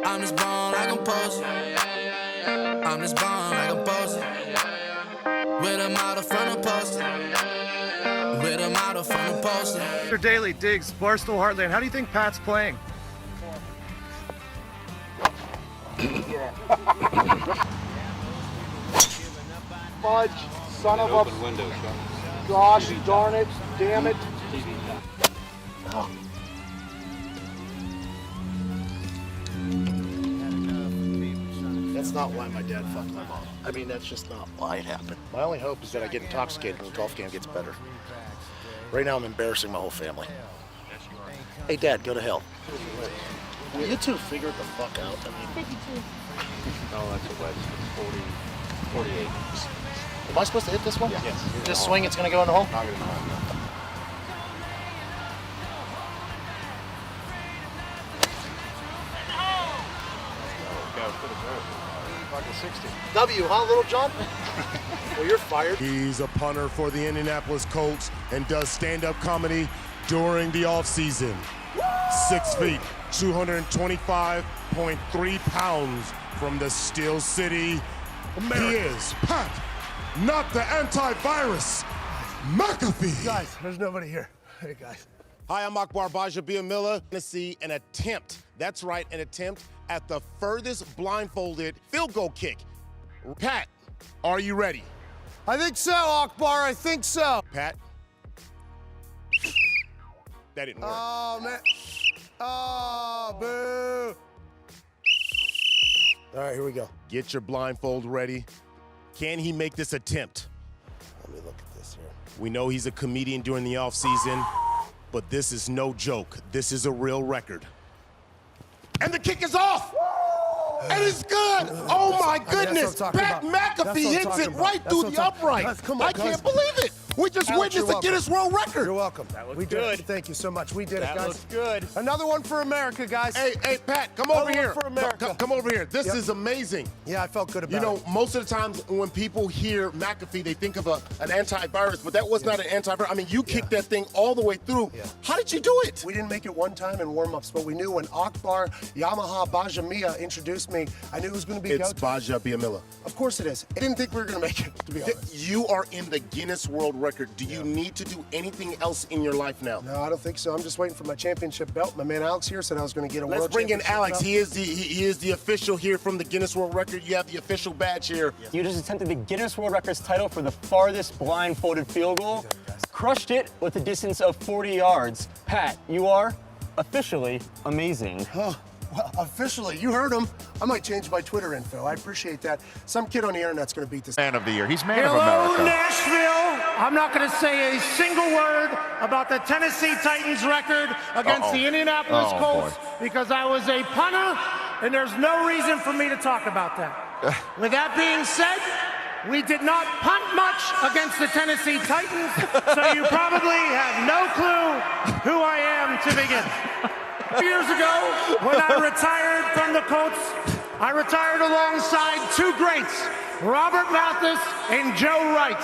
I'm just born like I'm posted. I'm just born like I'm posted. With a model from the poster. With a model from the poster. Mr. Daly, Diggs, Barstool Heartland. How do you think Pat's playing? Fudge, son of a... Window, Gosh darn it, damn it. Oh. That's not why my dad fucked my mom. I mean, that's just not why it happened. My only hope is that I get intoxicated and the golf game gets better. Right now, I'm embarrassing my whole family. Hey, Dad, go to hell. Will you two figure it the fuck out? I mean, 52. Oh, that's a wedge. It's 48. Am I supposed to hit this one? Yes. Just swing, it's going to go in the hole? Not gonna know. W, huh, Little John? Well, you're fired. He's a punter for the Indianapolis Colts and does stand-up comedy during the offseason. 6 feet, 225.3 pounds from the Steel City. America. He is Pat, not the antivirus, McAfee. Guys, there's nobody here. Hey, guys. Hi, I'm Akbar Bajabiamila. To see an attempt, that's right, an attempt at the furthest blindfolded field goal kick. Pat, are you ready? I think so, Akbar. I think so. Pat? That didn't work. Oh, man. Oh, boo. All right, here we go. Get your blindfold ready. Can he make this attempt? Let me look at this here. We know he's a comedian during the offseason, but this is no joke. This is a real record. And the kick is off! And it's good! Oh my goodness! Pat McAfee hits it right through the upright. I can't believe it! We just witnessed a Guinness World Record. You're welcome. That was we good. Did. Thank you so much. We did it, guys. That looks good. Another one for America, guys. Hey, Pat, come over here. For America. Come over here. This is amazing. Yeah, I felt good about it. You know, most of the times when people hear McAfee, they think of an antivirus, but that was not an antivirus. I mean, you kicked that thing all the way through. Yeah. How did you do it? We didn't make it one time in warm-ups, but we knew when Akbar Yamaha Bajamia introduced me, I knew it was going to be It's Bajabiamila. Of course it is. I didn't think we were going to make it, to be honest. You are in the Guinness World Record. Do you need to do anything else in your life now? No, I don't think so. I'm just waiting for my championship belt. My man Alex here said I was going to get a Let's world bring in championship Alex. belt. He is the official here from the Guinness World Record. You have the official badge here. You just attempted the Guinness World Records title for the farthest blindfolded field goal. Crushed it with a distance of 40 yards. Pat, you are officially amazing. Oh, well, officially, you heard him. I might change my Twitter info. I appreciate that. Some kid on the internet's going to beat this. Man of the year. He's man of Hello, America. Nashville. I'm not going to say a single word about the Tennessee Titans record against the Indianapolis Colts because I was a punter, and there's no reason for me to talk about that. With that being said, we did not punt much against the Tennessee Titans, so you probably have no clue who I am to begin. Years ago, when I retired from the Colts, I retired alongside two greats, Robert Mathis and Joe Wright.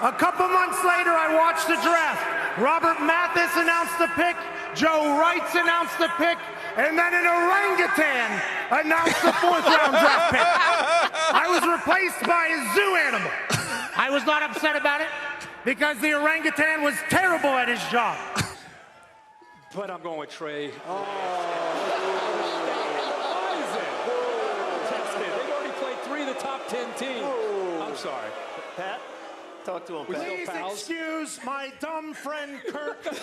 A couple months later, I watched the draft. Robert Mathis announced the pick, Joe Wright announced the pick, and then an orangutan announced the fourth-round draft pick. I was replaced by a zoo animal. I was not upset about it because the orangutan was terrible at his job. But I'm going with Trey. They've already played 3 of the top 10 teams. I'm sorry. Pat, talk to him, Pat. Please excuse my dumb friend Kirk. Look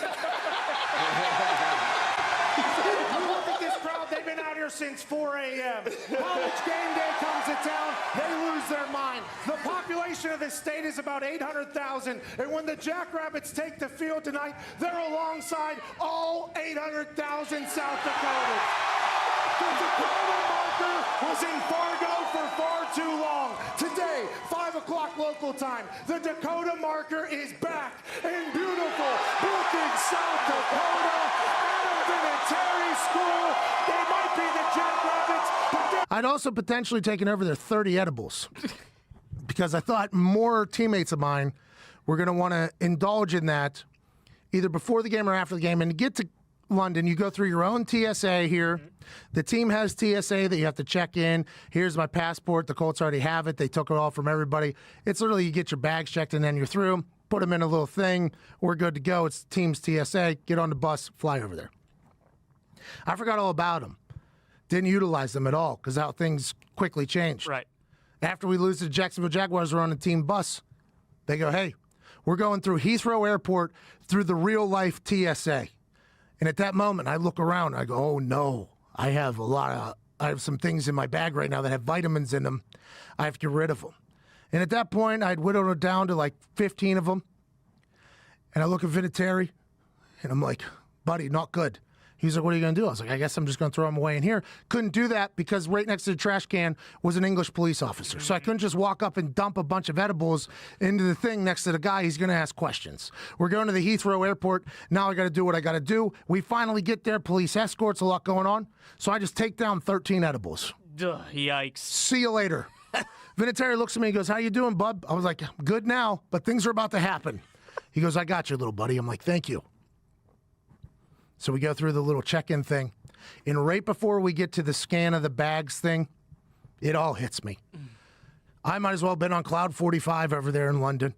at this crowd. They've been out here since 4 a.m. College game day comes to town. They lose their mind. The population of this state is about 800,000. And when the Jackrabbits take the field tonight, they're alongside all 800,000 South Dakotans. The Dakota marker was in Fargo for far too long. Today, 5 o'clock local time, the Dakota marker is back in beautiful Brookings, South Dakota. Terry School. They might be the Jackrabbits, but I'd also potentially taken over their 30 edibles because I thought more teammates of mine were going to want to indulge in that either before the game or after the game and get to London, you go through your own TSA here. The team has TSA that you have to check in. Here's my passport. The Colts already have it. They took it all from everybody. It's literally you get your bags checked and then you're through. Put them in a little thing. We're good to go. It's the team's TSA. Get on the bus, fly over there. I forgot all about them. Didn't utilize them at all because how things quickly changed. Right. After we lose to the Jacksonville Jaguars, we're on a team bus. They go, hey, we're going through Heathrow Airport through the real-life TSA. And at that moment, I look around. I go, oh, no. I have some things in my bag right now that have vitamins in them. I have to get rid of them. And at that point, I'd whittled it down to like 15 of them. And I look at Vinatieri, and I'm like, buddy, not good. He's like, what are you going to do? I was like, I guess I'm just going to throw them away in here. Couldn't do that because right next to the trash can was an English police officer. So I couldn't just walk up and dump a bunch of edibles into the thing next to the guy. He's going to ask questions. We're going to the Heathrow Airport. Now I got to do what I got to do. We finally get there. Police escorts, a lot going on. So I just take down 13 edibles. Duh, yikes. See you later. Vinatieri looks at me and goes, how you doing, bub? I was like, good now, but things are about to happen. He goes, I got you, little buddy. I'm like, thank you. So we go through the little check-in thing. And right before we get to the scan of the bags thing, it all hits me. I might as well have been on Cloud 45 over there in London.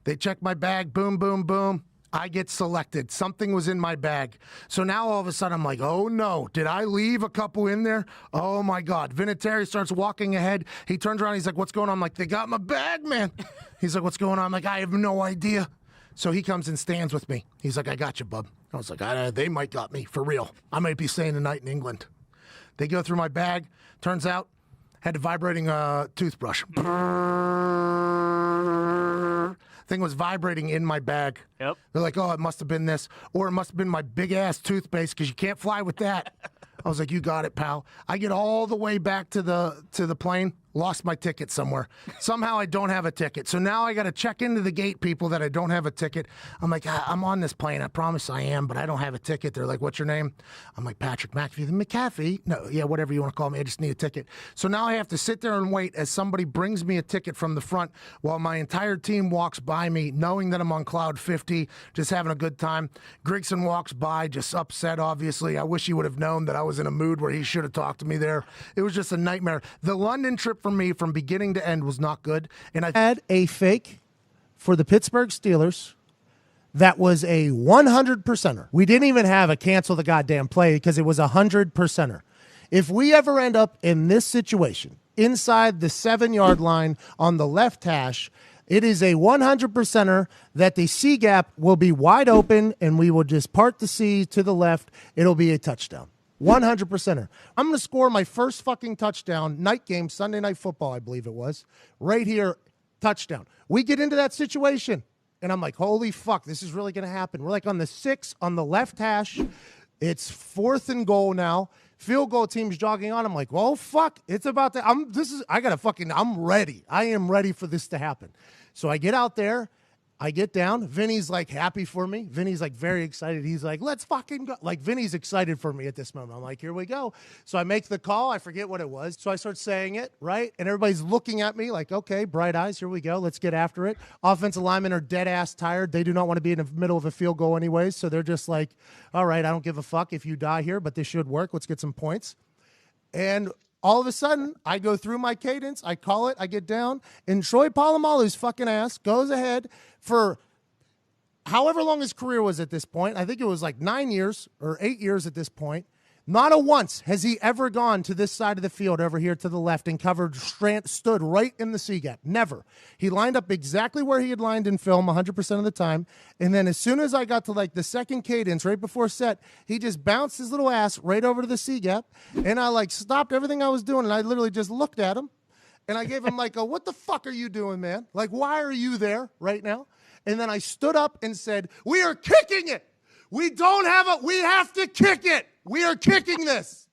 They check my bag, boom, boom, boom. I get selected. Something was in my bag. So now all of a sudden I'm like, oh no, did I leave a couple in there? Oh my God. Vinatieri starts walking ahead. He turns around, he's like, what's going on? I'm like, they got my bag, man. He's like, what's going on? I'm like, I have no idea. So he comes and stands with me. He's like, I got you, bub. I was like, they might got me, for real. I might be staying the night in England. They go through my bag. Turns out, had a vibrating toothbrush. Thing was vibrating in my bag. Yep. They're like, oh, it must have been this. Or it must have been my big-ass toothpaste because you can't fly with that. I was like, you got it, pal. I get all the way back to the plane, lost my ticket somewhere. Somehow I don't have a ticket. So now I got to check into the gate people that I don't have a ticket. I'm like, I'm on this plane. I promise I am, but I don't have a ticket. They're like, what's your name? I'm like, Patrick McAfee. The McAfee? No, yeah, whatever you want to call me. I just need a ticket. So now I have to sit there and wait as somebody brings me a ticket from the front while my entire team walks by me, knowing that I'm on Cloud 50, just having a good time. Grigson walks by, just upset, obviously. I wish he would have known that I was in a mood where he should have talked to me there. It was just a nightmare. The London trip for me from beginning to end was not good. And I had a fake for the Pittsburgh Steelers that was a 100%er. We didn't even have a cancel the goddamn play because it was a 100%er. If we ever end up in this situation, inside the 7-yard line on the left hash, it is a 100%er that the C gap will be wide open and we will just part the C to the left. It'll be a touchdown. 100%er. I'm going to score my first fucking touchdown, night game, Sunday Night Football, I believe it was, right here, touchdown. We get into that situation, and I'm like, holy fuck, this is really going to happen. We're like on the 6 on the left hash. It's 4th and goal now. Field goal team's jogging on. I'm like, well, fuck, it's about to, I'm ready. I am ready for this to happen. So I get out there. I get down. Vinny's like happy for me. Vinny's like very excited. He's like, let's fucking go. Like Vinny's excited for me at this moment. I'm like, here we go. So I make the call. I forget what it was. So I start saying it, right? And everybody's looking at me like, okay, bright eyes. Here we go. Let's get after it. Offensive linemen are dead ass tired. They do not want to be in the middle of a field goal anyways. So they're just like, all right, I don't give a fuck if you die here, but this should work. Let's get some points. And all of a sudden, I go through my cadence, I call it, I get down, and Troy Polamalu's fucking ass goes ahead for however long his career was at this point. I think it was like 9 years or 8 years at this point. Not a once has he ever gone to this side of the field over here to the left and stood right in the C gap. Never. He lined up exactly where he had lined in film 100% of the time. And then as soon as I got to like the second cadence right before set, he just bounced his little ass right over to the C gap. And I like stopped everything I was doing and I literally just looked at him. And I gave him like a, what the fuck are you doing, man? Like, why are you there right now? And then I stood up and said, we are kicking it. We have to kick it. We are kicking this.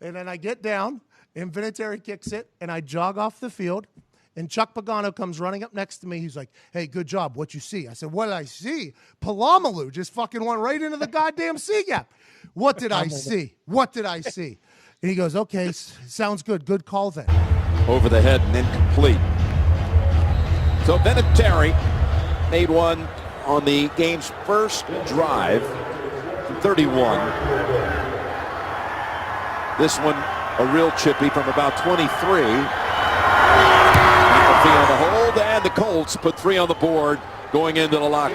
And then I get down, and Vinatieri kicks it, and I jog off the field, and Chuck Pagano comes running up next to me. He's like, hey, good job. What you see? I said, what did I see? Polamalu just fucking went right into the goddamn C gap. What did I see? What did I see? And he goes, okay, sounds good. Good call then. Over the head and incomplete. So Vinatieri made one on the game's first drive 31. This one, a real chippy from about 23. McAfee on the hold, and the Colts put 3 on the board going into the locker room.